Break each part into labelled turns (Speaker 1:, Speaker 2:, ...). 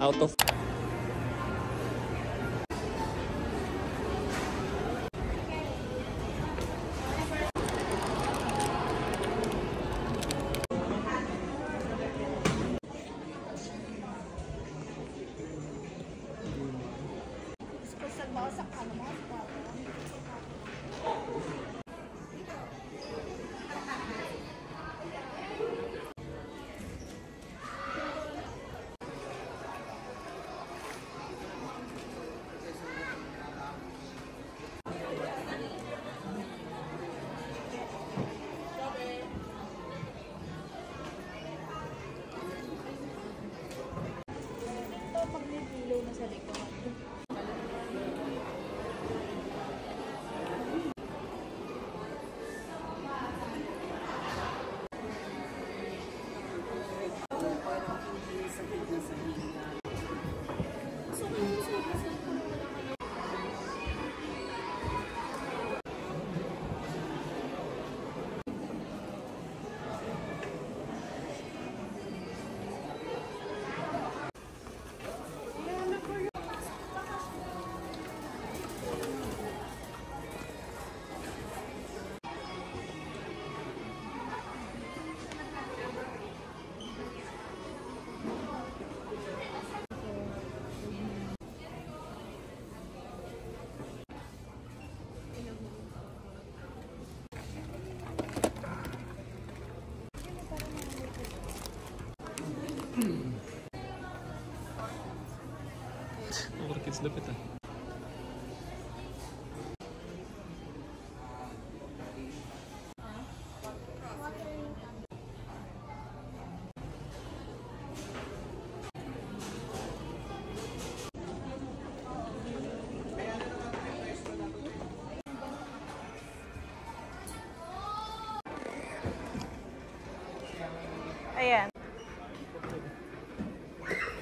Speaker 1: out of Orchids lapit ah.
Speaker 2: Ayan.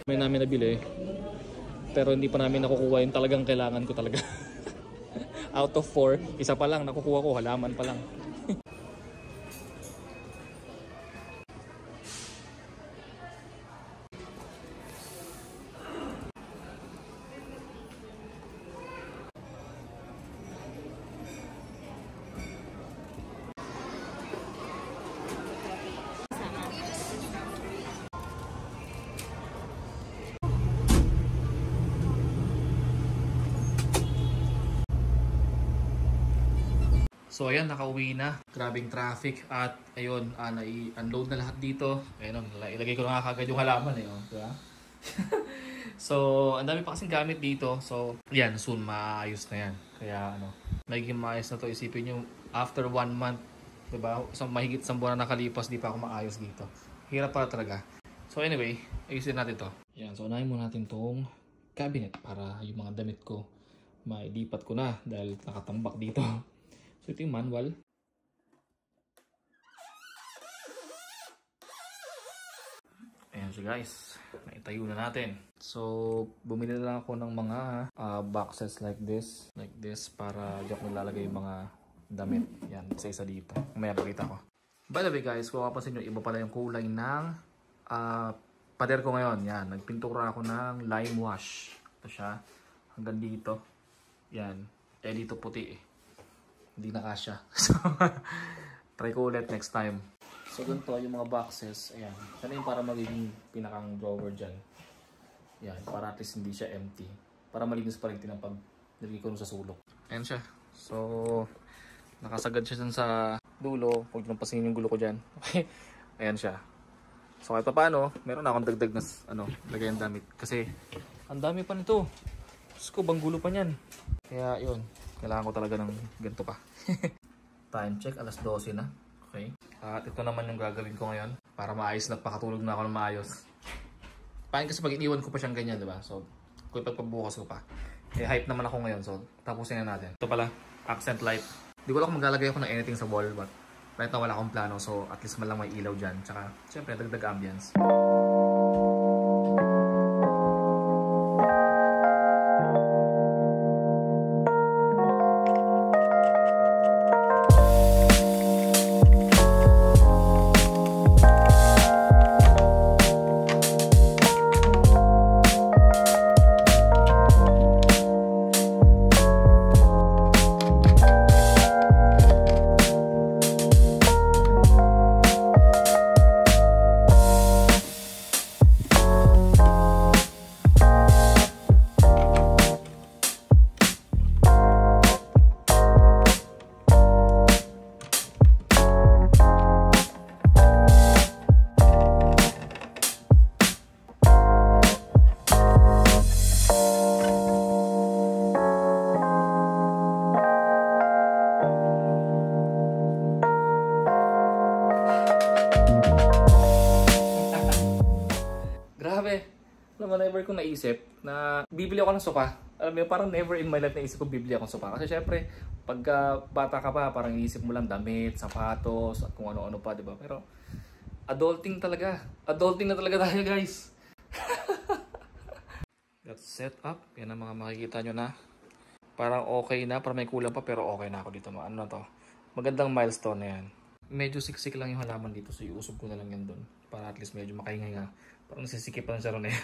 Speaker 1: May namin nabili. Pero hindi pa namin nakukuha yung talagang kailangan ko talaga. Out of 4, isa pa lang nakukuha ko, halaman pa lang. So ayan, nakauwi na. Grabing traffic at ayun, nai-unload na lahat dito. Ayun, ilagay ko na nga kagad yung halaman eh. Oh, diba? So, ang dami pa kasing gamit dito. So, yan, soon maayos na yan. Kaya magiging maayos na to. Isipin nyo, after 1 month, diba? So, mahigit sa buwan na nakalipas, di pa ako maayos dito. Hirap pa talaga. So anyway, ayusin natin to. Yan, so unahin muna natin tong cabinet para yung mga damit ko mailipat ko na dahil nakatambak dito. So ito yung manual. Ayan siya guys. Naitayo na natin. So bumili na lang ako ng mga boxes like this. Like this para diyan ko nilalagay yung mga damit. Yan, isa-isa dito. May pakita ko. By the way guys, kung kapansin nyo, iba pala yung kulay ng pader ko ngayon. Yan, nagpintura ako ng lime wash. Ito siya. Hanggang dito. Yan. Eh dito puti eh. Hindi na kasya. So, try ko ulit next time. So, ganito yung mga boxes. Ayan. Yan yung para magiging pinakang drawer dyan. Yan. Para at least hindi siya empty. Para malinis pa rin din pag nilagay ko sa sulok. Ayan siya. So, nakasagad siya dyan sa dulo. Huwag nyo pasingin yung gulo ko dyan. Okay. Ayan siya. So, kahit pa paano, meron na akong dagdag na lagay ang damit. Kasi, ang dami pa nito. Diyos ko, bang gulo pa niyan. Kaya, yun. Kailangan ko talaga ng ganito pa. Time check, alas 12 na. Okay. At ito naman yung gagawin ko ngayon. Para maayos na, pakatulog na ako ng maayos. Paano kasi pag iniwan ko pa siyang ganyan, diba? So, kung ipagpabukas ko pa. Eh, hype naman ako ngayon. So, tapusin na natin. Ito pala, accent light. Di ko lang kung maglalagay ako ng anything sa wall. But, right now wala akong plano. So, at least man lang may ilaw dyan. Tsaka, syempre, dagdag ambience. Alam mo, never ko naisip na bibili ako ng sofa. Alam mo, parang never in my life naisip ko bibili ako ng sofa. Kasi syempre, pagka bata ka pa, parang iisip mo lang damit, sapatos, at kung ano-ano pa, di ba? Pero adulting talaga. Adulting na talaga tayo, guys. That's set up. Yan ang mga makikita nyo na. Parang okay na, parang may kulang pa, pero okay na ako dito. Ano na to? Magandang milestone na yan. Medyo siksik lang yung halaman dito, so iusog ko na lang yan doon. Para at least medyo makaingay nga. Parang nasisikip pa lang siya ron eh.